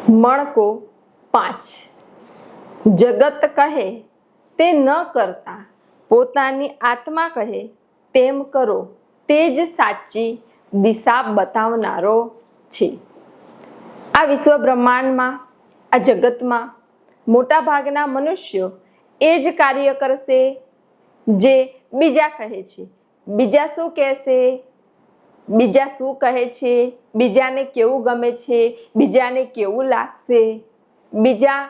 મણકો 5 જગત કહે તે ન કરતા પોતાની આત્મા કહે તેમ કરો તે જ સાચી દિશા બતાવનારો છે। આ વિશ્વ બ્રહ્માંડમાં આ જગતમાં મોટા ભાગના મનુષ્યો એ જ કાર્ય કરશે જે બીજા કહે છે। બીજા શું કહેશે, બીજા શું કહે છે, બીજાને કેવું ગમે છે, બીજાને કેવું લાગશે, બીજા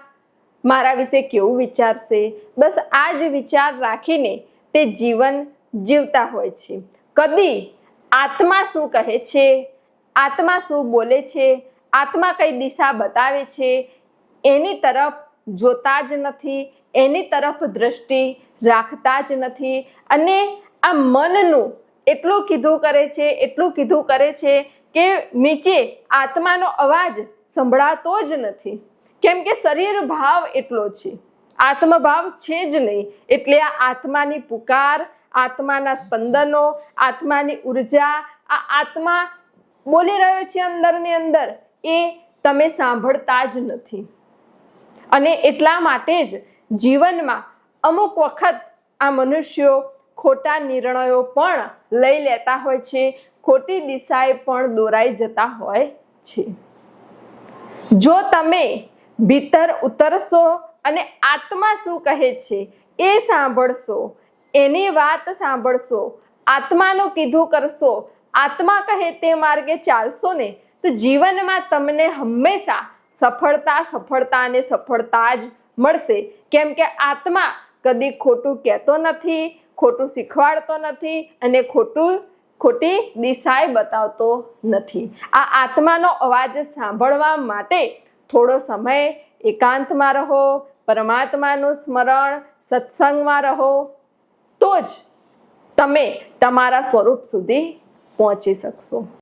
મારા વિશે કેવું વિચારશે, બસ આ જ વિચાર રાખીને તે જીવન જીવતા હોય છે। કદી આત્મા શું કહે છે, આત્મા શું બોલે છે, આત્મા કઈ દિશા બતાવે છે એની તરફ જોતા જ નથી, એની તરફ દ્રષ્ટિ રાખતા જ નથી। અને આ મનનું એટલું કીધું કરે છે કે નીચે આત્માનો અવાજ સંભળાતો જ નથી, કેમ કે શરીર ભાવ એટલો છે, આત્મભાવ છે જ નહીં। એટલે આ આત્માની પુકાર, આત્માના સ્પંદનો, આત્માની ઉર્જા, આ આત્મા બોલી રહ્યો છે અંદરની અંદર, એ તમે સાંભળતા જ નથી। અને એટલા માટે જ જીવનમાં અમુક વખત આ મનુષ્યો ખોટા નિર્ણયો પણ લઈ લેતા હોય છે, ખોટી દિશાએ પણ દોરાઈ જતા હોય છે। જો તમે ભીતર ઉતરશો અને આત્મા શું કહે છે એ સાંભળશો, એની વાત સાંભળશો, આત્માનું કીધું કરશો, આત્મા કહે તે માર્ગે ચાલશો ને, તો જીવનમાં તમને હંમેશા સફળતા જ મળશે। કેમ કે આત્મા કદી ખોટું કહેતો નથી, ખોટું શીખવાડતો નથી અને ખોટી દિશાએ બતાવતો નથી। આ આત્માનો અવાજ સાંભળવા માટે થોડો સમય એકાંતમાં રહો, પરમાત્માનું સ્મરણ, સત્સંગમાં રહો, તો જ તમે તમારા સ્વરૂપ સુધી પહોંચી શકશો।